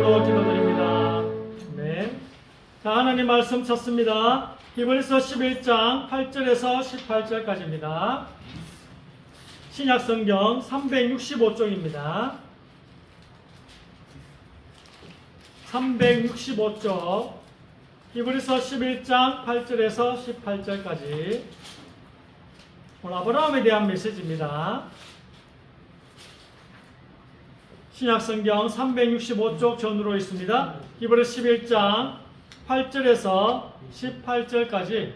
이름으로 기도드립니다. 아멘. 자, 하나님 말씀 찾습니다. 히브리서 11장 8절에서 18절까지입니다. 신약성경 365쪽입니다. 365쪽 히브리서 11장 8절에서 18절까지 오늘 아브라함에 대한 메시지입니다. 신약성경 365쪽 전으로 있습니다. 히브리서 11장 8절에서 18절까지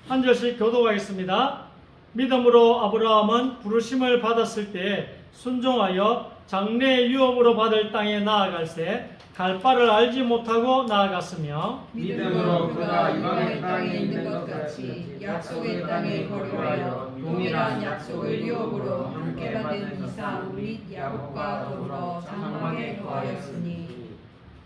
한 절씩 교독하겠습니다. 믿음으로 아브라함은 부르심을 받았을 때 순종하여 장래의 유업으로 받을 땅에 나아갈새 갈 바를 알지 못하고 나아갔으며 믿음으로 그가 이방의 땅에 있는 것 같이 약속의 땅에 거류하여 동일한 약속을 유업으로 함께 받은 이삭 및 야곱과 더불어 장막에 거하였으니.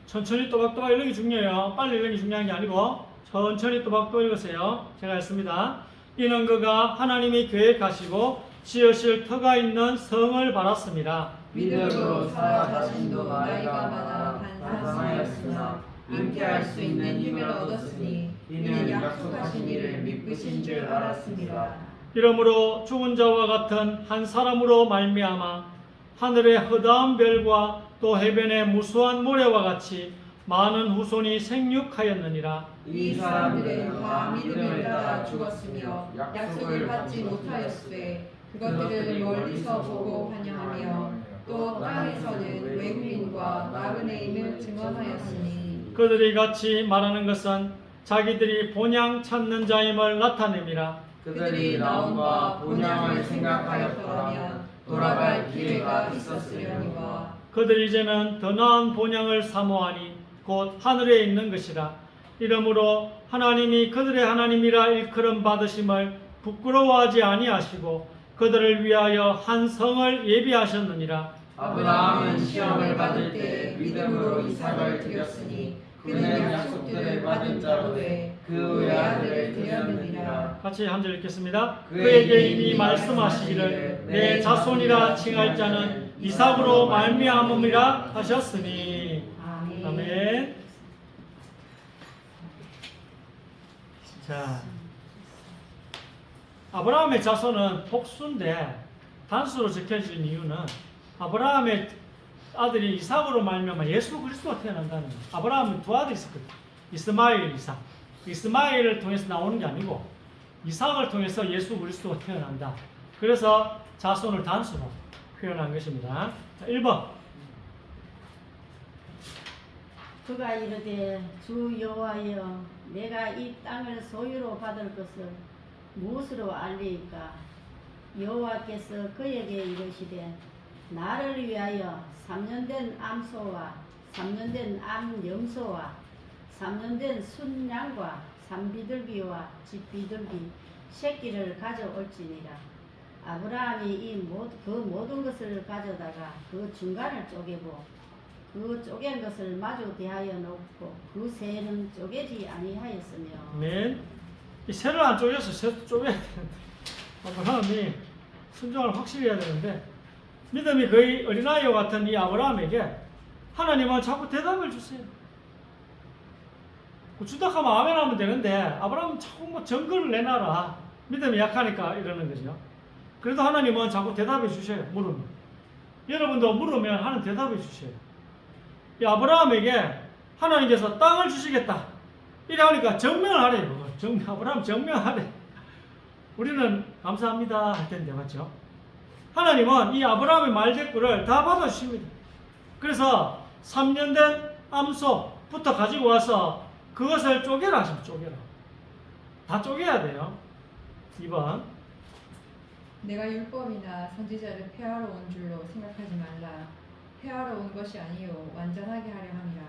천천히 또박또박 읽는 게 중요해요. 빨리 읽는 게 중요한 게 아니고 천천히 또박또박 읽으세요. 제가 했습니다. 이는 그가 하나님이 계획하시고 지으실 터가 있는 성을 바랐습니다. 믿음으로 사라 자신도 나이가 많아 단상하였으나 잉태할 수 있는 힘을 얻었으니 이는 약속하신 이를 믿으신 줄 알았습니다. 이러므로 죽은 자와 같은 한 사람으로 말미암아 하늘의 허다한 별과 또 해변의 무수한 모래와 같이 많은 후손이 생육하였느니라. 이 사람들은 다 믿음을 따라 죽었으며 약속을 받지 못하였으되 그것들을 멀리서 보고 환영하며 또 땅에서는 외국인과 나그네임을 증언하였으니. 그들이 같이 말하는 것은 자기들이 본향 찾는 자임을 나타냅니다. 그들이 나옴과 본향을 생각하였더라면 돌아갈 기회가 있었으려니와. 그들이 이제는 더 나은 본향을 사모하니 곧 하늘에 있는 것이라. 이러므로 하나님이 그들의 하나님이라 일컬음 받으심을 부끄러워하지 아니하시고 그들을 위하여 한 성을 예비하셨느니라. 아브라함은 시험을 받을 때 믿음으로 이삭을 드렸으니 그는 약속들을 받은 자로 그 외아들을 드렸느니라. 같이 한 절 읽겠습니다. 그에게 이미 말씀하시기를 내 자손이라 칭할 자는 이삭으로 말미암음이라 하셨으니. 아멘. 자, 아브라함의 자손은 복수인데 단수로 적혀진 이유는 아브라함의 아들이 이삭으로 말미암아 예수 그리스도가 태어난다는 거예요. 아브라함은 두 아들이 있었거든요. 이스마엘, 이삭. 이스마엘을 통해서 나오는 게 아니고 이삭을 통해서 예수 그리스도가 태어난다. 그래서 자손을 단수로 표현한 것입니다. 자, 1번. 그가 이르되 주 여호와여 내가 이 땅을 소유로 받을 것을 무엇으로 알리이까? 여호와께서 그에게 이르시되 나를 위하여 3년 된 암소와 3년 된 암염소와 3년 된 순양과 산비둘기와 집비둘기 새끼를 가져올지니라. 아브라함이 그 모든 것을 가져다가 그 중간을 쪼개고 그 쪼갠 것을 마주 대하여 놓고 그 새는 쪼개지 아니하였으며. 아멘. 이 새를 안 쪼개서 새도 쪼개야 되는데 아브라함이 순종을 확실히 해야 되는데 믿음이 거의 어린아이와 같은 이 아브라함에게 하나님은 자꾸 대답을 주세요. 주다 하면 아멘 하면 되는데 아브라함은 자꾸 뭐 증거를 내놔라. 믿음이 약하니까 이러는 거죠. 그래도 하나님은 자꾸 대답해 주셔요. 물으면. 여러분도 물으면 하나님 대답해 주셔요. 이 아브라함에게 하나님께서 땅을 주시겠다. 이래 하니까 정명하래요. 아브라함 정명하래. 우리는 감사합니다 할 텐데 맞죠? 하나님은 이 아브라함의 말대꾸를 다 받아주십니다. 그래서 3년 된 암소부터 가지고 와서 그것을 쪼개라 하시면 쪼개라. 다 쪼개야 돼요. 2번. 내가 율법이나 선지자를 폐하러 온 줄로 생각하지 말라. 폐하러 온 것이 아니요 완전하게 하려 함이라.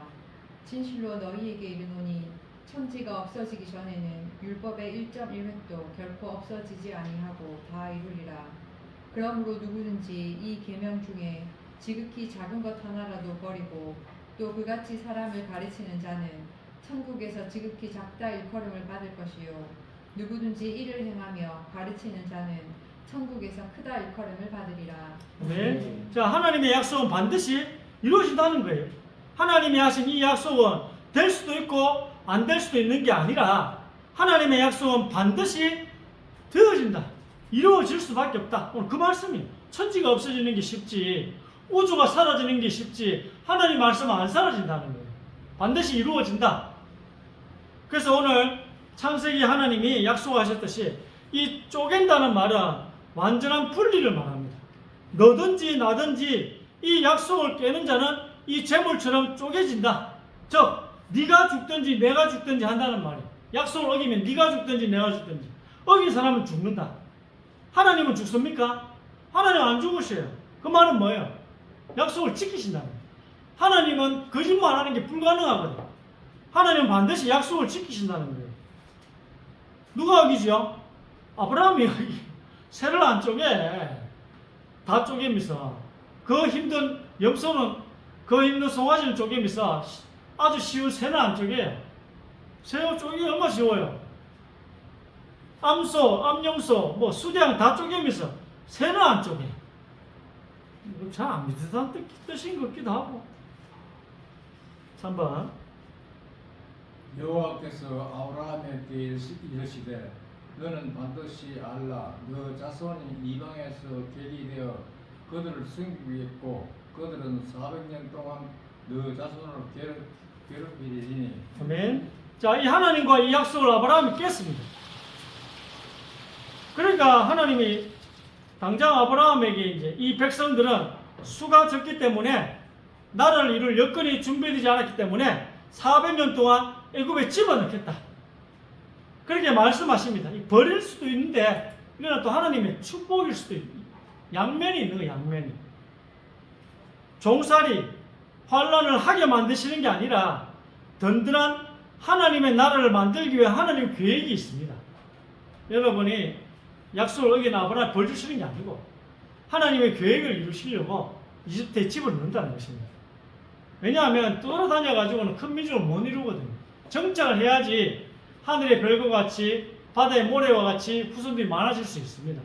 진실로 너희에게 이르노니 천지가 없어지기 전에는 율법의 1.1획도 결코 없어지지 아니하고 다 이루리라. 그러므로 누구든지 이 계명 중에 지극히 작은 것 하나라도 버리고 또 그같이 사람을 가르치는 자는 천국에서 지극히 작다 일컬음을 받을 것이요 누구든지 이를 행하며 가르치는 자는 천국에서 크다 일컬음을 받으리라. 네. 자, 하나님의 약속은 반드시 이루어진다는 거예요. 하나님이 하신 이 약속은 될 수도 있고 안 될 수도 있는 게 아니라 하나님의 약속은 반드시 되어진다. 이루어질 수밖에 없다. 오늘 그 말씀이에요. 천지가 없어지는 게 쉽지 우주가 사라지는 게 쉽지 하나님 말씀은 안 사라진다는 거예요. 반드시 이루어진다. 그래서 오늘 창세기 하나님이 약속하셨듯이 이 쪼갠다는 말은 완전한 분리를 말합니다. 너든지 나든지 이 약속을 깨는 자는 이 재물처럼 쪼개진다. 즉 네가 죽든지 내가 죽든지 한다는 말이에요. 약속을 어기면 네가 죽든지 내가 죽든지 어긴 사람은 죽는다. 하나님은 죽습니까? 하나님은 안 죽으셔요. 그 말은 뭐예요? 약속을 지키신다는 거예요. 하나님은 거짓말하는 게 불가능하거든요. 하나님은 반드시 약속을 지키신다는 거예요. 누가 어기죠? 아브라함이 새를 안 쪼개. 다 쪼개면서 그 힘든 염소는 그 힘든 송아지는 쪼개면서 아주 쉬운 새는 안 쪼개요. 새우 쪼개기 얼마나 쉬워요. 암소, 암용소, 뭐 수대양 다 쪼개면서 새는 안 쪼개. 잘 안 믿으다는 뜻인 것 같기도 하고. 3번. 여호와께서 아브라함에게 이르시되 너는 반드시 알라 너 자손이 이방에서 계기되어 그들을 섬기겠고 그들은 400년 동안 너 자손을 괴롭히리니. 아멘. 자, 이 하나님과 이 약속을 아브라함이 깼습니다. 그러니까 하나님이 당장 아브라함에게 이제 이 백성들은 수가 적기 때문에 나라를 이룰 여건이 준비되지 않았기 때문에 400년 동안 애굽에 집어넣겠다. 그렇게 말씀하십니다. 버릴 수도 있는데 이거는 또 하나님의 축복일 수도 있고 양면이 있는 거예요. 양면이. 종살이 환란을 하게 만드시는 게 아니라 든든한 하나님의 나라를 만들기 위해 하나님의 계획이 있습니다. 여러분이 약속을 어긴 아브라함 벌 주시는 게 아니고 하나님의 계획을 이루시려고 이집트에 집을 넣는다는 것입니다. 왜냐하면 떠돌아다녀가지고는 큰 민족을 못 이루거든요. 정착을 해야지 하늘의 별과 같이 바다의 모래와 같이 후손들이 많아질 수 있습니다.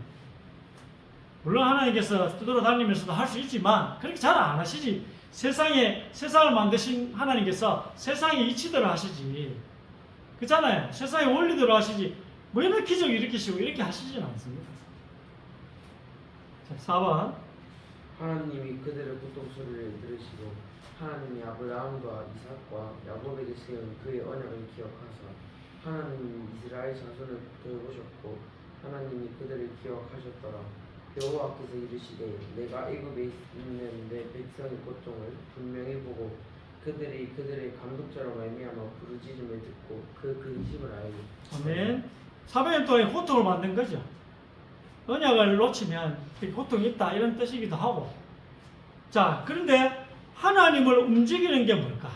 물론 하나님께서 떠돌아다니면서도 할 수 있지만 그렇게 잘 안 하시지. 세상을 만드신 하나님께서 세상의 이치대로 하시지. 그렇잖아요. 세상의 원리대로 하시지. 뭐 이런 기적 일으키시고 이렇게 하시지는 않습니다. 자, 4번. 하나님이 그들의 고통소리를 들으시고 하나님이 아브라함과 이삭과 야곱에게 세운 그의 언약을 기억하사 하나님이 이스라엘 자손을 돌보셨고 하나님이 그들을 기억하셨더라. 여호와께서 이르시되 내가 애굽에 있는 내 백성의 고통을 분명히 보고 그들의 감독자로 말미암아 부르짖음을 듣고 그 근심을 알고. 아멘. 400년 동안 고통을 받는 거죠. 언약을 놓치면 고통이 있다 이런 뜻이기도 하고. 자, 그런데 하나님을 움직이는 게 뭘까?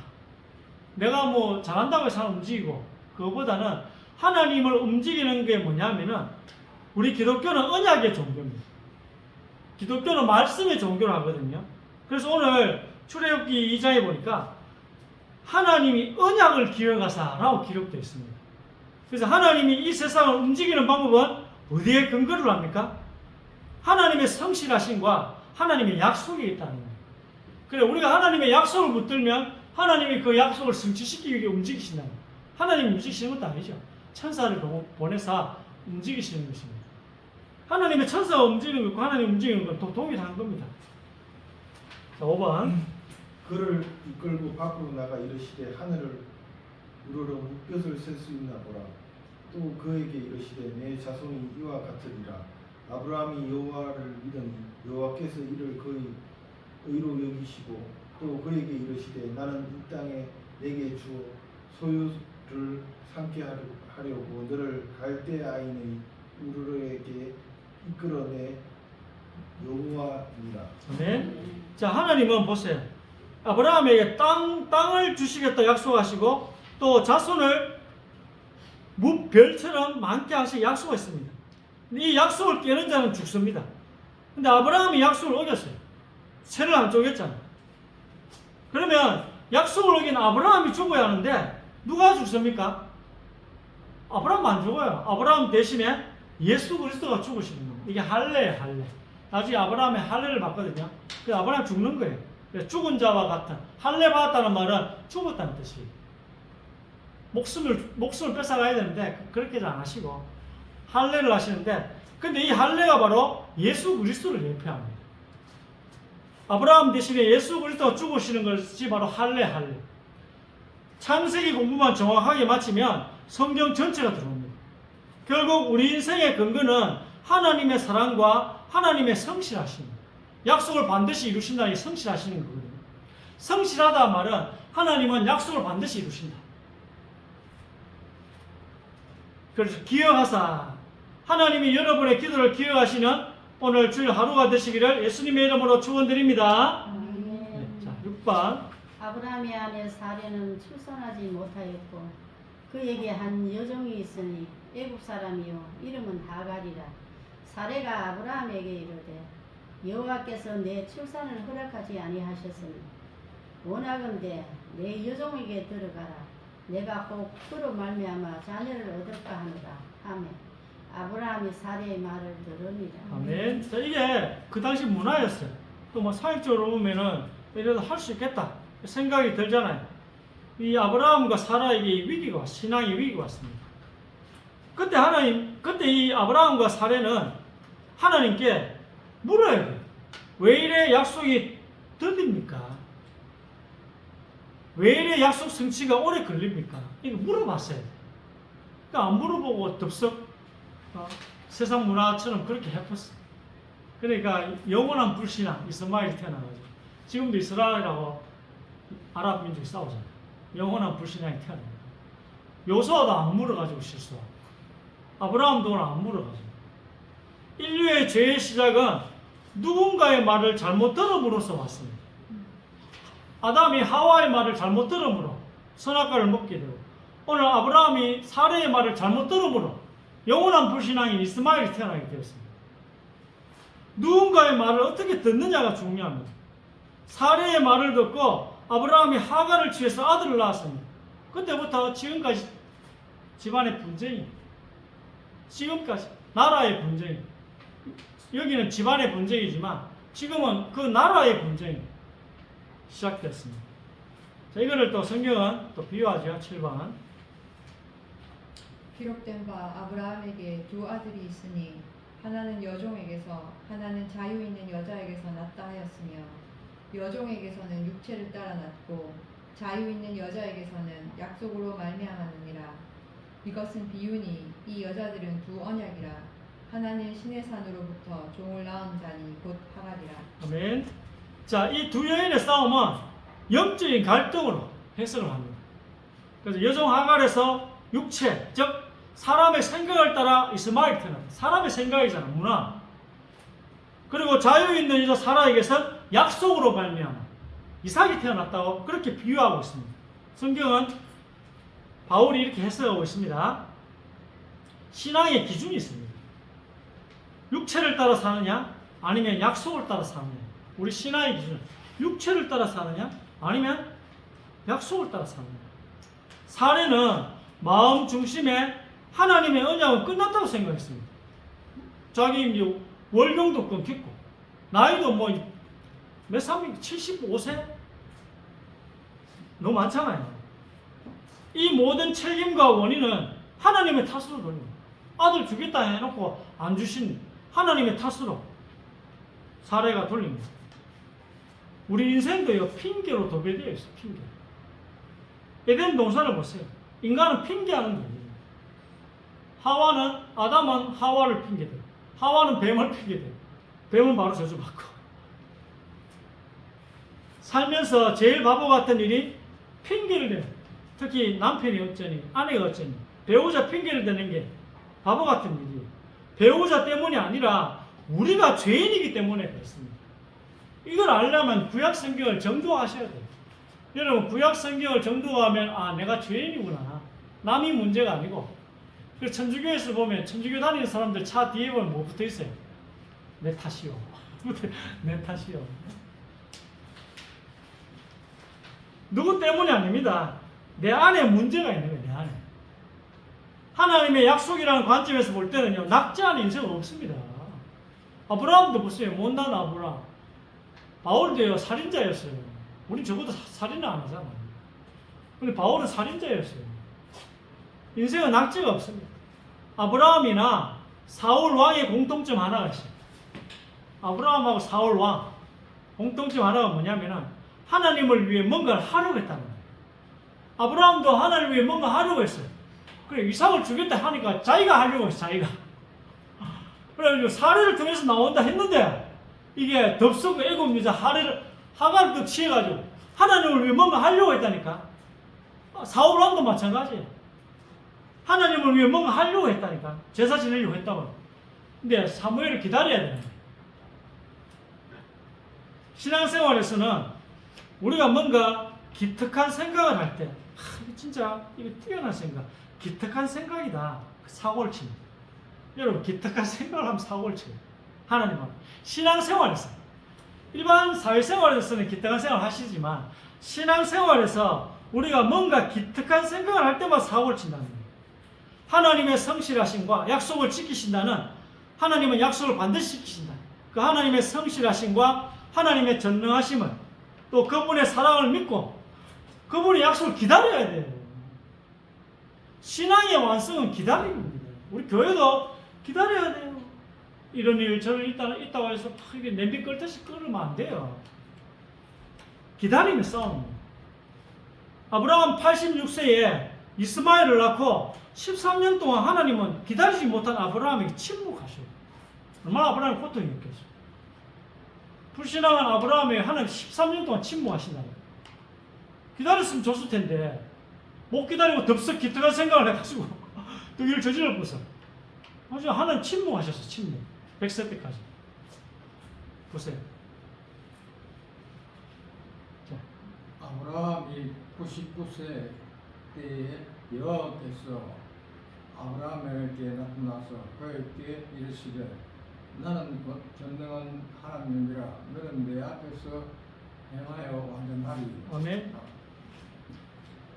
내가 뭐 잘한다고 해서 움직이고 그거보다는 하나님을 움직이는 게 뭐냐면은 우리 기독교는 언약의 종교입니다. 기독교는 말씀의 종교를 하거든요. 그래서 오늘 출애굽기 2장에 보니까 하나님이 언약을 기억하사라고 기록되어 있습니다. 그래서 하나님이 이 세상을 움직이는 방법은 어디에 근거를 합니까? 하나님의 성실하심과 하나님의 약속이 있다는 거예요. 그래 우리가 하나님의 약속을 붙들면 하나님이 그 약속을 성취시키기 위해 움직이신다는 거예요. 하나님이 움직이시는 것도 아니죠. 천사를 보내사 움직이시는 것입니다. 하나님의 천사가 움직이는 것과 하나님 움직이는 건 동일한 겁니다. 자, 5번. 그를 이끌고 밖으로 나가 이르시되 하늘을 우러러 뭇볕을 셀 수 있나 보라. 또 그에게 이르시되 내 자손이 이와 같으리라. 아브라함이 여호와를 믿으니 여호와께서 이를 그의 의로 여기시고 또 그에게 이르시되 나는 이 땅에 내게 주어 소유를 삼게 하려고 너를 갈대아인의 우르르에게 이끌어내 여호와니라. 아멘. 자, 하나님은 보세요. 아브라함에게 땅을 주시겠다 약속하시고 또 자손을 무별처럼 많게 하실 약속했습니다. 이 약속을 깨는 자는 죽습니다. 근데 아브라함이 약속을 어겼어요. 새를 안 쪼갰잖아. 그러면 약속을 어긴 아브라함이 죽어야 하는데 누가 죽습니까? 아브라함 안 죽어요. 아브라함 대신에 예수 그리스도가 죽으시는 겁니다. 이게 할례예요, 할례. 나중에 아브라함의 할례를 받거든요. 그 아브라함 죽는 거예요. 그래서 죽은 자와 같은 할례 받았다는 말은 죽었다는 뜻이에요. 목숨을 뺏어가야 되는데 그렇게 안 하시고 할례를 하시는데, 근데 이 할례가 바로 예수 그리스도를 예표합니다. 아브라함 대신에 예수 그리스도가 죽으시는 것이 바로 할례. 창세기 공부만 정확하게 마치면 성경 전체가 들어옵니다. 결국 우리 인생의 근거는 하나님의 사랑과 하나님의 성실하심입니다. 약속을 반드시 이루신다는 게 성실하시는 거거든요. 성실하다 말은 하나님은 약속을 반드시 이루신다. 그래서 기억하사, 하나님이 여러분의 기도를 기억하시는 오늘 주일 하루가 되시기를 예수님의 이름으로 축원드립니다. 네, 자, 6번. 아브라함의 아내 사례는 출산하지 못하였고 그에게 한 여종이 있으니 애굽 사람이요 이름은 하갈이라. 사례가 아브라함에게 이르되 여호와께서 내 출산을 허락하지 아니하셨으니 원하건대 내 여종에게 들어가라. 내가 꼭 그로 말미암아 자녀를 얻을까 하노라 하며 아브라함이 사례의 말을 들으니라. 아멘. 자, 이게 그 당시 문화였어요. 또 뭐 사역적으로 보면은 이래도 할 수 있겠다 생각이 들잖아요. 이 아브라함과 사라에게 위기가 신앙의 위기가 왔습니다. 그때 이 아브라함과 사례는 하나님께 물어야 돼요. 왜 이래 약속이 더딥니까? 왜 이래 약속 성취가 오래 걸립니까? 이거 물어봤어요. 그러니까 안 물어보고 덥석 세상 문화처럼 그렇게 해봤어. 그러니까 영원한 불신앙 이스마엘이 태어나가지고 지금도 이스라엘하고 아랍 민족이 싸우잖아요. 영원한 불신앙이 태어납니다. 요소아도 안 물어가지고 실수하고 아브라함도 안 물어가지고. 인류의 죄의 시작은 누군가의 말을 잘못 들음으로써 왔습니다. 아담이 하와의 말을 잘못 들음으로 선악과를 먹게 되고, 오늘 아브라함이 사례의 말을 잘못 들음으로 영원한 불신앙인 이스마엘이 태어나게 되었습니다. 누군가의 말을 어떻게 듣느냐가 중요합니다. 사례의 말을 듣고 아브라함이 하갈을 취해서 아들을 낳았습니다. 그때부터 지금까지 집안의 분쟁이, 지금까지 나라의 분쟁이, 여기는 집안의 분쟁이지만 지금은 그 나라의 분쟁이 시작됐습니다. 자, 이거를 또 성경은 또 비유하죠. 7번. 기록된 바 아브라함에게 두 아들이 있으니 하나는 여종에게서 하나는 자유 있는 여자에게서 낳다 하였으며 여종에게서는 육체를 따라 낳고 자유 있는 여자에게서는 약속으로 말미암았느니라. 이것은 비유니 이 여자들은 두 언약이라. 하나는 신의 산으로부터 종을 낳은 자니 곧 하갈이라. 아멘. 자, 이 두 여인의 싸움은 영적인 갈등으로 해석을 합니다. 그래서 여종 하갈에서 육체, 즉 사람의 생각을 따라 이스마엘이 태어납니다. 사람의 생각이잖아, 문화. 그리고 자유 있는 여자 사라에게서 약속으로 말미암아 이삭이 태어났다고 그렇게 비유하고 있습니다. 성경은 바울이 이렇게 해석하고 있습니다. 신앙의 기준이 있습니다. 육체를 따라 사느냐 아니면 약속을 따라 사느냐. 우리 신앙의 기준은 육체를 따라 사느냐 아니면 약속을 따라 사느냐. 사례는 마음 중심에 하나님의 언약은 끝났다고 생각했습니다. 자기 이제 월경도 끊겼고 나이도 뭐 몇 살입니까? 75세? 너무 많잖아요. 이 모든 책임과 원인은 하나님의 탓으로 돌립니다. 아들 주겠다 해놓고 안 주신 하나님의 탓으로 사례가 돌립니다. 우리 인생도요, 핑계로 도배되어 있어요. 핑계. 에덴 동산을 보세요. 인간은 핑계하는 거예요. 아담은 하와를 핑계대고, 하와는 뱀을 핑계대고, 뱀은 바로 저주받고. 살면서 제일 바보 같은 일이 핑계를 대는, 특히 남편이 어쩌니, 아내가 어쩌니, 배우자 핑계를 대는 게 바보 같은 일이에요. 배우자 때문이 아니라 우리가 죄인이기 때문에 그렇습니다. 이걸 알려면 구약 성경을 정독하셔야 돼요. 여러분, 구약 성경을 정독하면 아, 내가 죄인이구나. 남이 문제가 아니고. 그래서 천주교에서 보면 천주교 다니는 사람들 차 뒤에 보면 뭐 붙어 있어요? 내 탓이요. 내 탓이요. 누구 때문이 아닙니다. 내 안에 문제가 있는 거예요. 내 안에. 하나님의 약속이라는 관점에서 볼 때는요, 낙제하는 인생은 없습니다. 아브라함도 보세요. 못난 아브라함. 바울도요, 살인자였어요. 우린 적어도 살인을 안 하잖아요. 근데 바울은 살인자였어요. 인생은 낙지가 없습니다. 아브라함이나 사울 왕의 공통점 하나가 있어요. 아브라함하고 사울 왕 공통점 하나가 뭐냐면은 하나님을 위해 뭔가를 하려고 했다는 거예요. 아브라함도 하나님을 위해 뭔가 하려고 했어요. 그래, 이삭을 주겠다 하니까 자기가 하려고 했어요. 자기가. 그래가지고 사례를 통해서 나온다 했는데 이게 덥석 애굽 여자 하가를 또 취해가지고 하나님을 위해 뭔가 하려고 했다니까. 사울 왕도 마찬가지예요. 하나님을 위해 뭔가 하려고 했다니까. 제사 지내려고 했다고. 근데 사무엘을 기다려야 되는 거예요. 신앙생활에서는 우리가 뭔가 기특한 생각을 할 때, 진짜 이거 뛰어난 생각, 기특한 생각이다. 사고를 칩니다. 여러분, 기특한 생각을 하면 사고를 쳐요. 하나님은 신앙생활에서, 일반 사회생활에서는 기특한 생각을 하시지만 신앙생활에서 우리가 뭔가 기특한 생각을 할 때마다 사고를 친다는 거예요. 하나님의 성실하심과 약속을 지키신다는, 하나님은 약속을 반드시 지키신다. 그 하나님의 성실하심과 하나님의 전능하심을, 또 그분의 사랑을 믿고 그분의 약속을 기다려야 돼요. 신앙의 완성은 기다림입니다. 우리 교회도 기다려야 돼요. 이런 일 저런 일 있다고 해서 이게 냄비 끓듯이 끓으면 안 돼요. 기다림의 싸움입니다. 아브라함 86세에 이스마엘을 낳고 13년 동안 하나님은 기다리지 못한 아브라함에게 침묵하셔요. 얼마나 아브라함이 고통이었겠어요. 불신앙한 아브라함에게 하나님 13년 동안 침묵하신다는 거예요. 기다렸으면 줬을 텐데 못 기다리고 덥석 기특한 생각을 해가지고 또 일을 저질러보세요. 하나님 침묵하셨어. 침묵. 100세 때까지. 보세요. 자. 아브라함이 99세 때에 여호와께서 아브라함에게 나타나서 그에게 이르시되 나는 곧 전능한 하나님이라 너는 내 앞에서 행하여 완전하리. 아멘.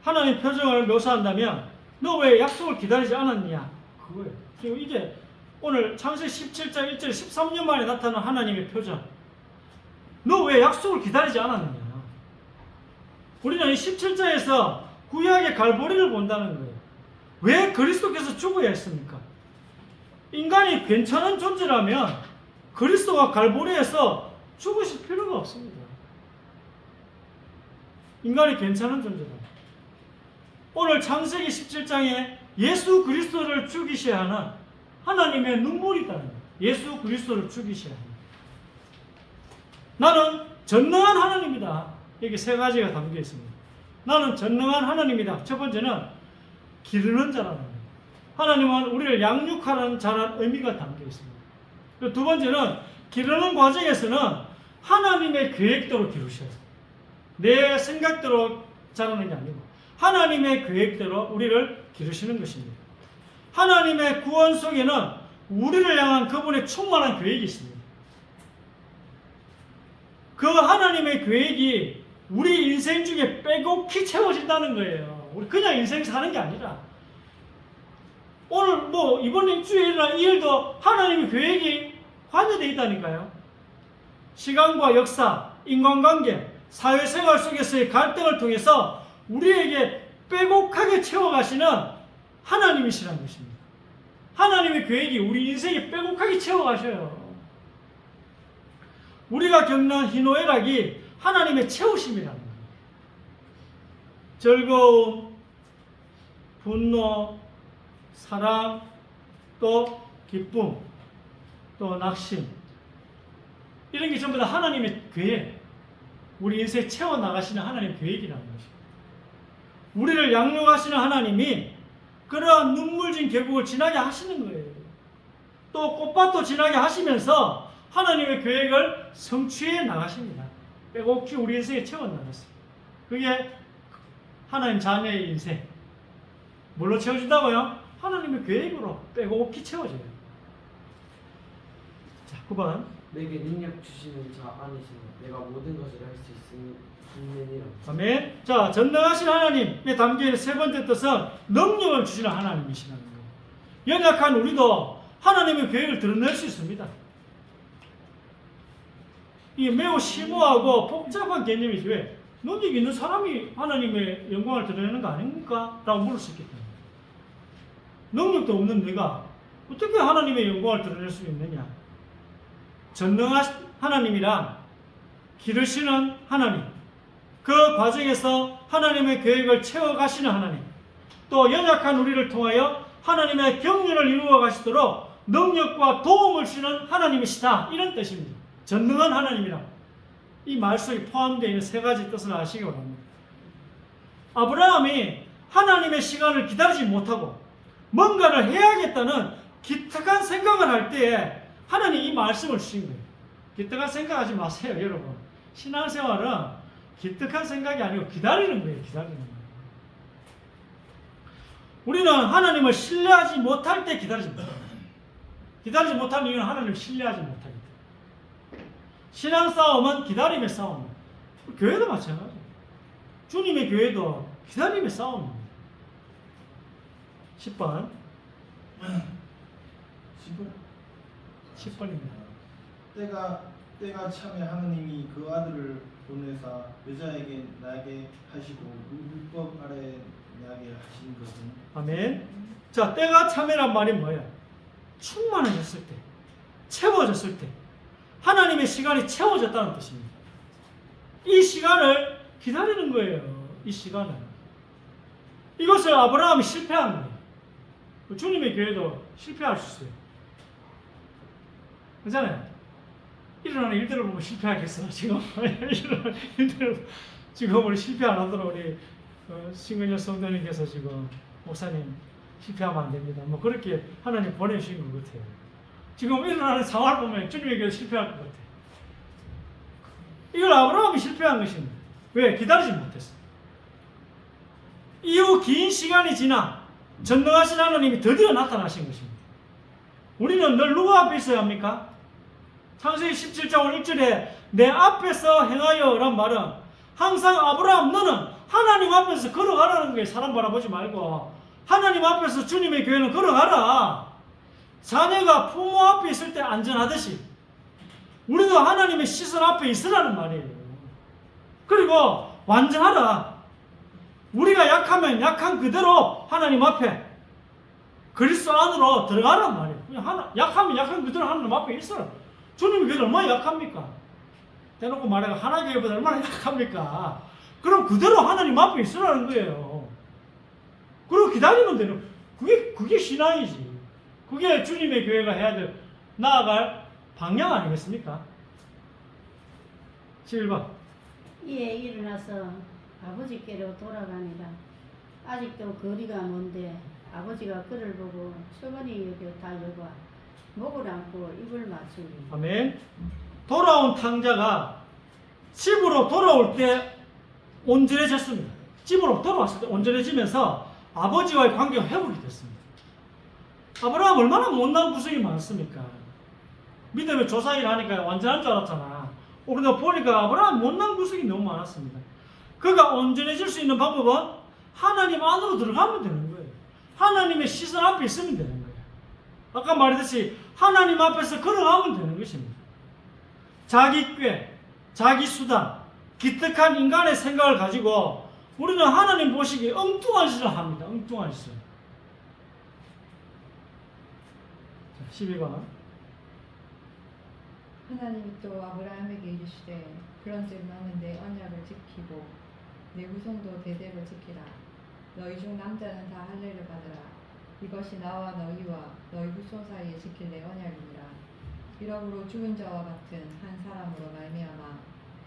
하나님 표정을 묘사한다면 너 왜 약속을 기다리지 않았냐? 그거예요. 지금 이게 오늘 창세기 17장 1절 13년 만에 나타난 하나님의 표정. 너 왜 약속을 기다리지 않았느냐? 우리는 이 17장에서 구약의 갈보리를 본다는 거예요. 왜 그리스도께서 죽어야 했습니까? 인간이 괜찮은 존재라면 그리스도가 갈보리에서 죽으실 필요가 없습니다. 인간이 괜찮은 존재다. 오늘 창세기 17장에 예수 그리스도를 죽이셔야 하는 하나님의 눈물이 있다는 거예요. 예수 그리스도를 죽이셔야 합니다. 나는 전능한 하나님이다. 여기 세 가지가 담겨 있습니다. 나는 전능한 하나님이다. 첫 번째는 기르는 자라는 거예요. 하나님은 우리를 양육하는 자라는 의미가 담겨 있습니다. 그리고 두 번째는 기르는 과정에서는 하나님의 계획대로 기르셔요. 내 생각대로 자라는 게 아니고 하나님의 계획대로 우리를 기르시는 것입니다. 하나님의 구원 속에는 우리를 향한 그분의 충만한 계획이 있습니다. 그 하나님의 계획이 우리 인생 중에 빼곡히 채워진다는 거예요. 우리 그냥 인생 사는 게 아니라 오늘 이번 일주일에 일어난 이 일도 하나님의 계획이 관여되어 있다니까요. 시간과 역사, 인간관계, 사회생활 속에서의 갈등을 통해서 우리에게 빼곡하게 채워가시는 하나님이시라는 것입니다. 하나님의 계획이 우리 인생에 빼곡하게 채워가셔요. 우리가 겪는 희노애락이 하나님의 채우심이라는 거예요. 즐거움, 분노, 사랑, 또 기쁨, 또 낙심, 이런 게 전부 다 하나님의 계획, 우리 인생에 채워나가시는 하나님의 계획이라는 것입니다. 우리를 양육하시는 하나님이 그러한 눈물진 계곡을 지나게 하시는 거예요. 또 꽃밭도 지나게 하시면서 하나님의 계획을 성취해 나가십니다. 빼곡히 우리 인생에 채워나갔어요. 그게 하나님 자녀의 인생. 뭘로 채워진다고요? 하나님의 계획으로 빼곡히 채워져요. 자, 9번. 내게 능력 주시는 자 안에서 내가 모든 것을 할 수 있느니라. 아멘. 자, 전능하신 하나님의 담긴 세 번째 뜻은 능력을 주시는 하나님이시라는 거예요. 연약한 우리도 하나님의 계획을 드러낼 수 있습니다. 이게 매우 심오하고 복잡한 개념이지. 왜? 능력 있는 사람이 하나님의 영광을 드러내는 거 아닙니까? 라고 물을 수 있기 때문에. 능력도 없는 네가 어떻게 하나님의 영광을 드러낼 수 있느냐? 전능하신 하나님이란 기르시는 하나님, 그 과정에서 하나님의 계획을 채워가시는 하나님, 또 연약한 우리를 통하여 하나님의 경륜을 이루어 가시도록 능력과 도움을 주시는 하나님이시다, 이런 뜻입니다. 전능한 하나님이라. 이 말 속에 포함되어 있는 세 가지 뜻을 아시기 바랍니다. 아브라함이 하나님의 시간을 기다리지 못하고 뭔가를 해야겠다는 기특한 생각을 할 때에 하나님 이 말씀을 주신 거예요. 기특한 생각하지 마세요, 여러분. 신앙생활은 기특한 생각이 아니고 기다리는 거예요, 기다리는 거예요. 우리는 하나님을 신뢰하지 못할 때 기다리지 못해요. 기다리지 못하는 이유는 하나님을 신뢰하지 못하기 때문에. 신앙 싸움은 기다림의 싸움입니다. 교회도 마찬가지예요. 주님의 교회도 기다림의 싸움입니다. 10번. 10번입니다. 때가 참에 하느님이 그 아들을 보내사 여자에게 나게 하시고 율법 아래 나게 하신 것은. 아멘. 자, 때가 참회란 말이 뭐예요? 충만해졌을 때, 채워졌을 때, 하나님의 시간이 채워졌다는 뜻입니다. 이 시간을 기다리는 거예요. 이 시간을. 이것을 아브라함이 실패한 거예요. 주님의 교회도 실패할 수 있어요. 그렇잖아요. 일어나는 일들을 보면 실패하겠어. 지금 일어나는 일들을 지금 우리 실패 안 하도록 우리 신근여 성도님께서 지금 목사님 실패하면 안 됩니다. 뭐 그렇게 하나님 보내주신 것 같아요. 지금 일어나는 상황을 보면 주님의 교회 실패할 것 같아요. 이걸 아브라함이 실패한 것입니다. 왜? 기다리지 못했어. 이후 긴 시간이 지나 전능하신 하나님이 드디어 나타나신 것입니다. 우리는 늘 누구 앞에 있어야 합니까? 창세기 17장 1절에 내 앞에서 행하여 란 말은 항상 아브라함 너는 하나님 앞에서 걸어가라는 거예요. 사람 바라보지 말고 하나님 앞에서 주님의 교회는 걸어가라. 자녀가 부모 앞에 있을 때 안전하듯이 우리도 하나님의 시선 앞에 있으라는 말이에요. 그리고 완전하라. 우리가 약하면 약한 그대로 하나님 앞에 그리스도 안으로 들어가란 말이에요. 약하면 약한 그대로 하나님 앞에 있어라. 주님의 교회는 얼마나 약합니까? 대놓고 말해가 하나교회보다 얼마나 약합니까? 그럼 그대로 하나님 앞에 있으라는 거예요. 그리고 기다리면 되는, 그게 신앙이지. 그게 주님의 교회가 해야 될, 나아갈 방향 아니겠습니까? 11번. 이에 일어나서 아버지께로 돌아가니라. 아직도 거리가 먼데 아버지가 그를 보고 서머니 여겨 달려가 목을 안고 입을 맞추니. 아멘. 돌아온 탕자가 집으로 돌아올 때 온전해졌습니다. 집으로 돌아왔을 때 온전해지면서 아버지와의 관계가 회복이 됐습니다. 아브라함 얼마나 못난 구석이 많습니까? 믿음의 조상이라 하니까 완전한 줄 알았잖아. 우리가 보니까 아브라함 못난 구석이 너무 많았습니다. 그가 온전해질 수 있는 방법은 하나님 안으로 들어가면 되는 거예요. 하나님의 시선 앞에 있으면 되는 거예요. 아까 말했듯이 하나님 앞에서 걸어가면 되는 것입니다. 자기 꾀, 자기 수단, 기특한 인간의 생각을 가지고 우리는 하나님 보시기에 엉뚱한 짓을 합니다. 엉뚱한 짓을. 12번. 하나님이 또 아브라함에게 이르시되 그런즉 너는 내 언약을 지키고 내 후손도 대대로 지키라. 너희 중 남자는 다 할례를 받으라. 이것이 나와 너희와 너희 후손 사이에 지킬 내 언약이니라. 이러므로 죽은 자와 같은 한 사람으로 말미암아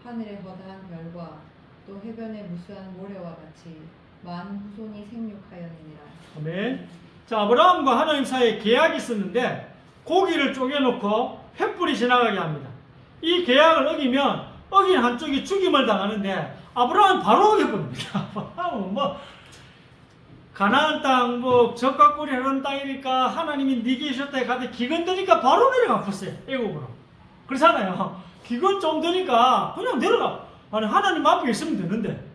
하늘의 허다한 별과 또 해변의 무수한 모래와 같이 많은 후손이 생육하였느니라. 아멘. 자, 아브라함과 하나님 사이에 계약이 있었는데 고기를 쪼개놓고 횃불이 지나가게 합니다. 이 계약을 어기면 어긴 한쪽이 죽임을 당하는데 아브라함은 바로 어겨버립니다. 아브라함은 뭐 가나안 땅, 뭐 적과 꿀이 흐르는 땅이니까 하나님이 네게 주셨다 가되 기근 드니까 바로 내려가 버렸어요. 애국으로. 그렇잖아요. 기근 좀 드니까 그냥 내려가. 아니 하나님 앞에 있으면 되는데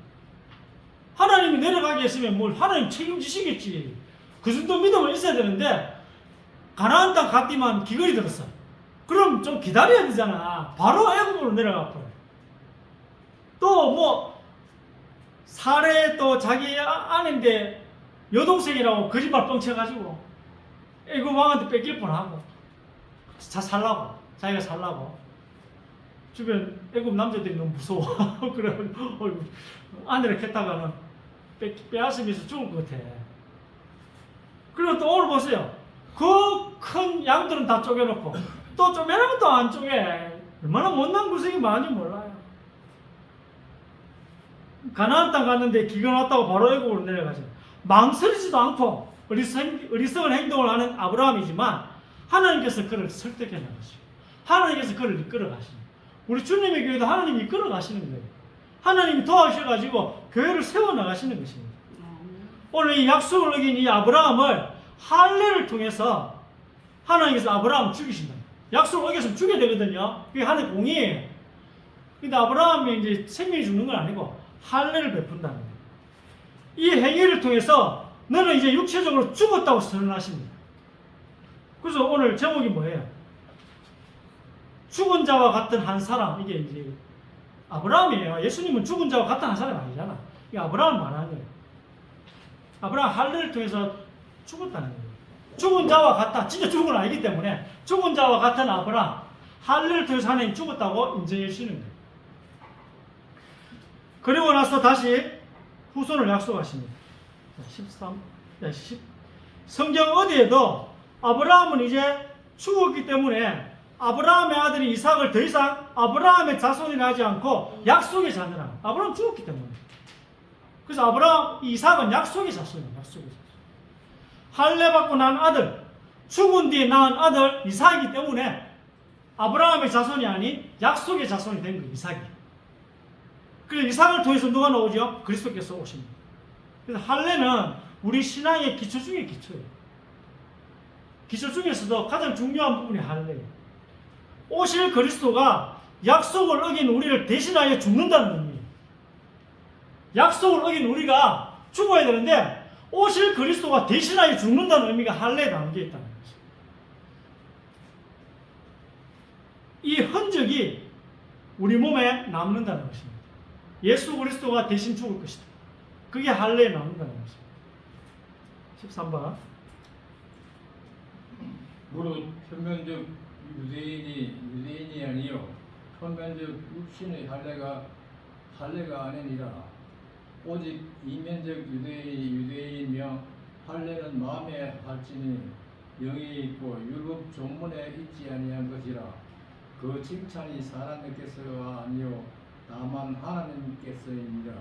하나님이 내려가게 했으면 뭘 하나님 책임지시겠지. 그 정도 믿음은 있어야 되는데 가나안 땅 갔더만 기근이 들었어. 그럼 좀 기다려야 되잖아. 바로 애굽으로 내려가 버려. 또 뭐 사례 또 자기 아내인데 여동생이라고 거짓말 뻥쳐가지고 애굽 왕한테 뺏길 뻔하고 살라고 자기가 살라고 주변 애굽 남자들이 너무 무서워. 그래가지고 아내를 켰다가는 빼앗으면서 죽을 것 같아. 그리고 또 오늘 보세요. 그 큰 양들은 다 쪼개놓고 또 쪼매는 것도 안 쪼개. 얼마나 못난 구석이 많은지 몰라요. 가나안 땅 갔는데 기근 왔다고 바로 애굽으로 내려가죠. 망설이지도 않고 어리석은 행동을 하는 아브라함이지만 하나님께서 그를 설득해 나가시고 하나님께서 그를 이끌어 가시는, 우리 주님의 교회도 하나님이 이끌어 가시는 거예요. 하나님이 도와주셔가지고 교회를 세워 나가시는 것입니다. 오늘 이 약속을 어긴 이 아브라함을 할례를 통해서 하나님께서 아브라함을 죽이신다. 약속을 어겼으면 죽여야 되거든요. 그게 하나님의 공의예요. 근데 아브라함이 이제 생명이 죽는 건 아니고 할례를 베푼다는 거예요. 이 행위를 통해서 너는 이제 육체적으로 죽었다고 선언하십니다. 그래서 오늘 제목이 뭐예요? 죽은 자와 같은 한 사람. 이게 이제 아브라함이에요. 예수님은 죽은 자와 같은 한 사람이 아니잖아. 이게 아브라함을 말하는 거예요. 아브라함 할례를 통해서 죽었다는 거예요. 죽은 자와 같다. 진짜 죽은 건 아니기 때문에 죽은 자와 같은 아브라함, 할례를 통해서 하나님 죽었다고 인정해 주시는 거예요. 그리고 나서 다시 후손을 약속하십니다. 10. 성경 어디에도 아브라함은 이제 죽었기 때문에 아브라함의 아들이 이삭을 더 이상 아브라함의 자손이라 하지 않고 약속의 자녀라. 아브라함 죽었기 때문에. 그래서 아브라함, 이삭은 약속의 자손이에요. 약속의 자손. 할례 받고 난 아들, 죽은 뒤에 낳은 아들 이삭이기 때문에 아브라함의 자손이 아닌 약속의 자손이 된 거예요. 이삭이. 그래서 이삭을 통해서 누가 나오죠? 그리스도께서 오십니다. 그래서 할례는 우리 신앙의 기초 중에 기초예요. 기초 중에서도 가장 중요한 부분이 할례예요. 오실 그리스도가 약속을 어긴 우리를 대신하여 죽는다는 의미예요. 약속을 어긴 우리가 죽어야 되는데 오실 그리스도가 대신하여 죽는다는 의미가 할례에 담겨 있다는 거죠. 이 흔적이 우리 몸에 남는다는 것입니다. 예수 그리스도가 대신 죽을 것이다. 그게 할례에 남는다는 것입니다. 13번. 무릇 표면적 유대인이 아니요 표면적 육신의 할례가 아니니라. 오직 이면적 유대인이며 할례는 마음에 할지니 영이 있고 율법 조문에 있지 아니한 것이라. 그 칭찬이 사람에게서가 아니요 다만 하나님께서입니다.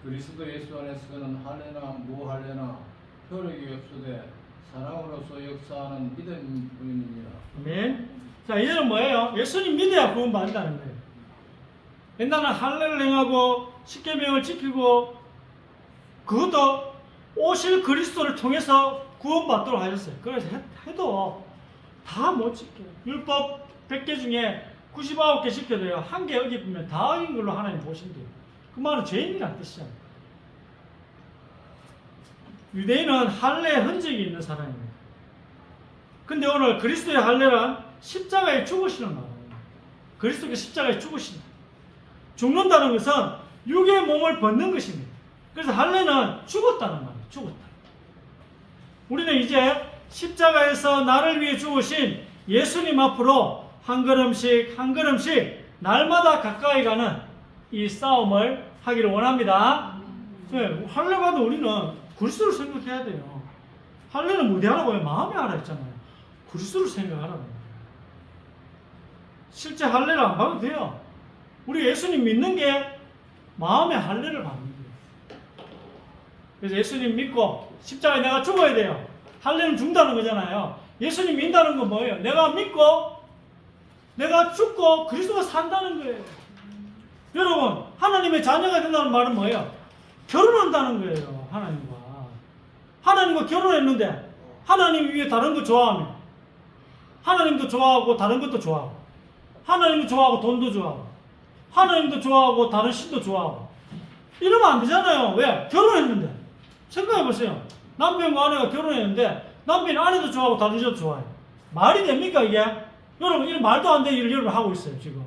그리스도 예수 안에서는 할례나 무할례나 효력이 없으되 사랑으로서 역사하는 믿음뿐이니라. 아멘. 자, 이제는 뭐예요? 예수님 믿어야 구원받는다는 거예요. 옛날에는 할례를 행하고 십계명을 지키고 그것도 오실 그리스도를 통해서 구원받도록 하셨어요. 그래서 해도 다 못 지켜요. 율법 100개 중에 99개 지켜도요, 한 개 어기면 다 어긴 걸로 하나님 보신대요. 그 말은 죄인이란 뜻이잖아요. 유대인은 할례의 흔적이 있는 사람입니다. 근데 오늘 그리스도의 할례는 십자가에 죽으시는 말입니다. 그리스도께서 십자가에 죽으신다. 죽는다는 것은 육의 몸을 벗는 것입니다. 그래서 할례는 죽었다는 말이에요. 죽었다. 우리는 이제 십자가에서 나를 위해 죽으신 예수님 앞으로 한 걸음씩 한 걸음씩 날마다 가까이 가는 이 싸움을 하기를 원합니다. 네, 할례 받은 우리는 그리스도를 생각해야 돼요. 할례는 어디 하라고요? 마음에 하라 했잖아요. 그리스도를 생각하라고. 실제 할례를 안 받아도 돼요. 우리 예수님 믿는 게 마음의 할례를 받는 거예요. 그래서 예수님 믿고 십자가에 내가 죽어야 돼요. 할례는 죽는다는 거잖아요. 예수님 믿는다는 건 뭐예요? 내가 믿고 내가 죽고 그리스도가 산다는 거예요. 여러분, 하나님의 자녀가 된다는 말은 뭐예요? 결혼한다는 거예요. 하나님과 결혼했는데 하나님 위에 다른 거 좋아하면 하나님도 좋아하고 다른 것도 좋아하고 하나님도 좋아하고 돈도 좋아하고 하나님도 좋아하고 다른 신도 좋아하고 이러면 안 되잖아요. 왜? 결혼했는데. 생각해보세요. 남편과 아내가 결혼했는데 남편이 아내도 좋아하고 다른 여자도 좋아해요. 말이 됩니까 이게? 여러분 이런 말도 안 되는 일을 여러분 하고 있어요 지금.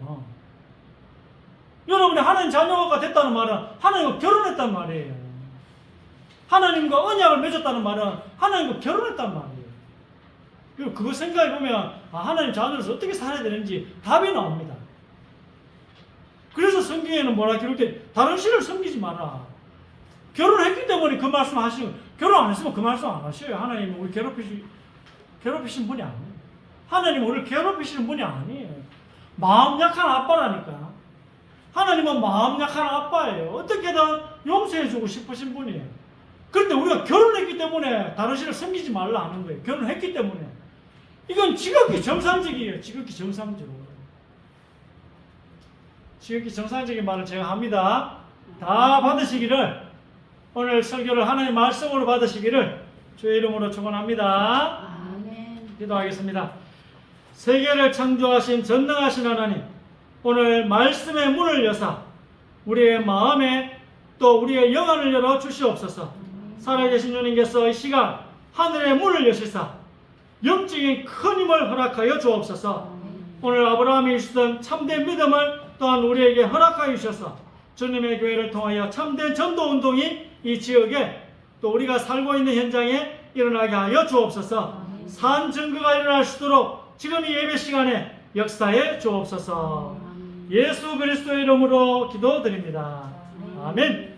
여러분이 하나님 자녀가 됐다는 말은 하나님과 결혼했단 말이에요. 하나님과 언약을 맺었다는 말은 하나님과 결혼했단 말이에요. 그리고 그거 생각해 보면 하나님 자녀로서 어떻게 살아야 되는지 답이 나옵니다. 그래서 성경에는 뭐라 기록돼? 다른 신을 섬기지 마라. 결혼했기 때문에 그 말씀 하시는 거예요. 결혼 안 했으면 그 말씀 안 하셔요. 하나님은 우리 괴롭히신 분이 아니에요. 하나님은 우리를 괴롭히시는 분이 아니에요. 마음 약한 아빠라니까. 하나님은 마음 약한 아빠예요. 어떻게든 용서해주고 싶으신 분이에요. 그런데 우리가 결혼했기 때문에 다른 신을 섬기지 말라 하는 거예요. 결혼했기 때문에. 이건 지극히 정상적이에요. 지극히 정상적. 지극히 정상적인 말을 제가 합니다. 다 받으시기를, 오늘 설교를 하나님의 말씀으로 받으시기를 주의 이름으로 축원합니다. 아멘. 기도하겠습니다. 세계를 창조하신 전능하신 하나님, 오늘 말씀의 문을 여사 우리의 마음에 또 우리의 영안을 열어 주시옵소서. 살아계신 주님께서 이 시간 하늘의 문을 여시사 영적인 큰 힘을 허락하여 주옵소서. 오늘 아브라함이 주시던 참된 믿음을 또한 우리에게 허락하여 주셔서 주님의 교회를 통하여 참된 전도운동이 이 지역에 또 우리가 살고 있는 현장에 일어나게 하여 주옵소서. 산 증거가 일어날 수 있도록 지금 이 예배 시간에 역사해 주옵소서. 예수 그리스도의 이름으로 기도드립니다. 아멘.